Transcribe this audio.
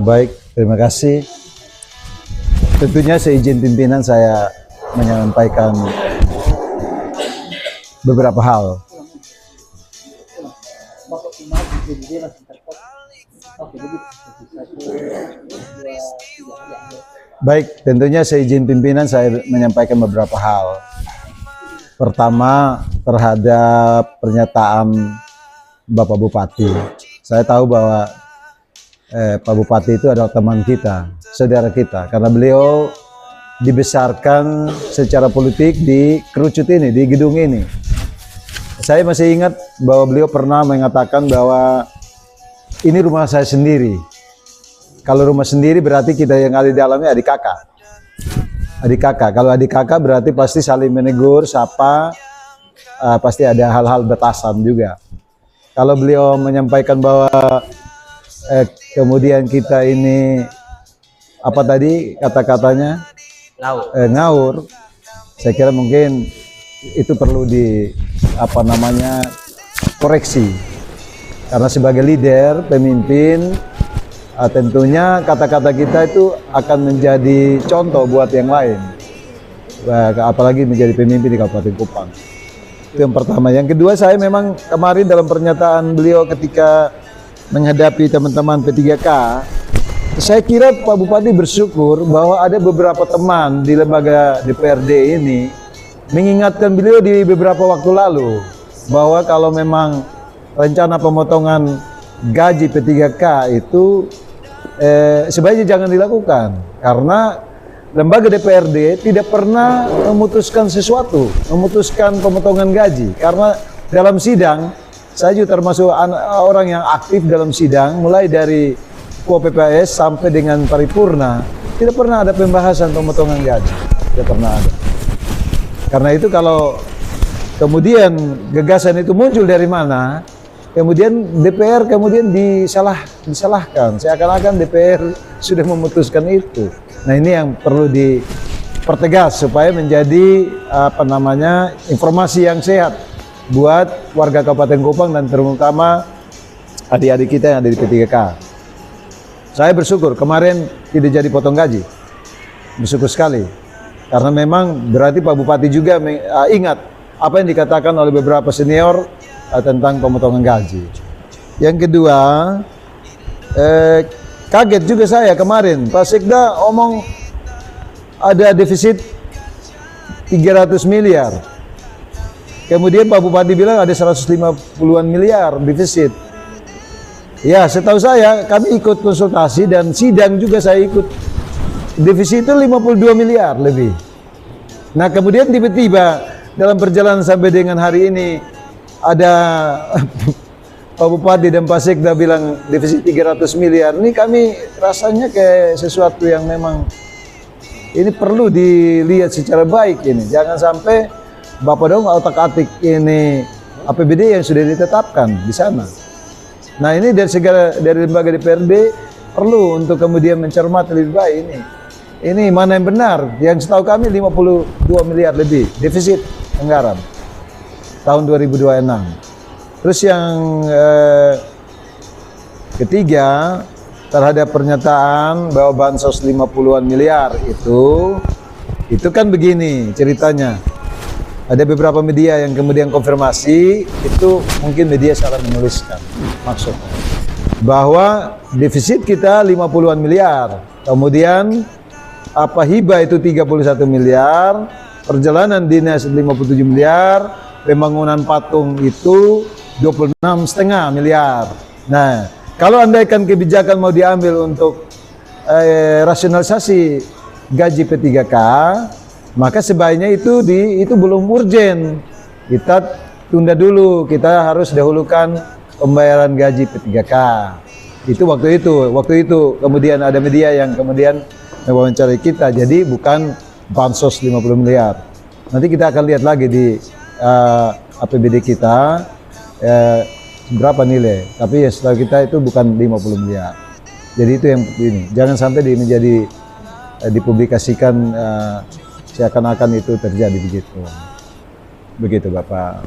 Baik, terima kasih. Tentunya seizin pimpinan saya menyampaikan beberapa hal. Baik, tentunya seizin pimpinan saya menyampaikan beberapa hal. Pertama, terhadap pernyataan Bapak Bupati. Saya tahu bahwa Pak Bupati itu adalah teman kita, saudara kita, karena beliau dibesarkan secara politik di kerucut ini, di gedung ini. Saya masih ingat bahwa beliau pernah mengatakan bahwa ini rumah saya sendiri. Kalau rumah sendiri berarti kita yang ada di dalamnya adik kakak. Adik kakak, kalau adik kakak berarti pasti saling menegur, sapa, pasti ada hal-hal batasan juga. Kalau beliau menyampaikan bahwa kemudian kita ini apa tadi kata-katanya ngawur, saya kira mungkin itu perlu koreksi, karena sebagai leader, pemimpin, tentunya kata-kata kita itu akan menjadi contoh buat yang lain, apalagi menjadi pemimpin di Kabupaten Kupang. Itu yang pertama. Yang kedua, saya memang kemarin dalam pernyataan beliau ketika menghadapi teman-teman P3K, saya kira Pak Bupati bersyukur bahwa ada beberapa teman di lembaga DPRD ini mengingatkan beliau di beberapa waktu lalu bahwa kalau memang rencana pemotongan gaji P3K itu sebaiknya jangan dilakukan, karena lembaga DPRD tidak pernah memutuskan sesuatu, memutuskan pemotongan gaji. Karena dalam sidang, saya juga termasuk orang yang aktif dalam sidang, mulai dari PPS sampai dengan paripurna, tidak pernah ada pembahasan pemotongan gaji, tidak pernah ada. Karena itu kalau kemudian gagasan itu muncul dari mana, kemudian DPR kemudian disalahkan, seakan-akan DPR sudah memutuskan itu. Nah, ini yang perlu dipertegas supaya menjadi informasi yang sehat buat warga Kabupaten Kupang dan terutama adik-adik kita yang ada di P3K. Saya bersyukur kemarin tidak jadi potong gaji, bersyukur sekali, karena memang berarti Pak Bupati juga ingat apa yang dikatakan oleh beberapa senior tentang pemotongan gaji. Yang kedua, kaget juga saya kemarin Pak Sekda omong ada defisit 300 miliar. Kemudian Pak Bupati bilang ada 150-an miliar defisit. Ya, setahu saya, kami ikut konsultasi dan sidang juga saya ikut. Defisit itu 52 miliar lebih. Nah, kemudian tiba-tiba dalam perjalanan sampai dengan hari ini ada Pak Bupati dan Pak Sekda bilang defisit 300 miliar. Ini kami rasanya kayak sesuatu yang memang ini perlu dilihat secara baik ini. Jangan sampai Bapak dong otak-atik ini APBD yang sudah ditetapkan di sana. Nah, ini dari lembaga DPRD perlu untuk kemudian mencermati lebih baik ini. Ini mana yang benar? Yang setahu kami 52 miliar lebih defisit anggaran tahun 2026. Terus yang ketiga, terhadap pernyataan bahwa bansos 50-an miliar itu kan begini ceritanya. Ada beberapa media yang kemudian konfirmasi, itu mungkin media salah menuliskan maksudnya bahwa defisit kita 50-an miliar, kemudian hibah itu 31 miliar, perjalanan dinas 57 miliar, pembangunan patung itu 26,5 miliar. Nah, kalau andaikan kebijakan mau diambil untuk rasionalisasi gaji P3K, maka sebaiknya itu belum urgen. Kita tunda dulu, kita harus dahulukan pembayaran gaji P3K. Itu waktu itu kemudian ada media yang kemudian mewawancarai kita, jadi bukan bansos 50 miliar. Nanti kita akan lihat lagi di APBD kita berapa nilai, tapi ya setahu kita itu bukan 50 miliar. Jadi itu yang ini, jangan sampai menjadi dipublikasikan seakan-akan itu terjadi begitu Bapak.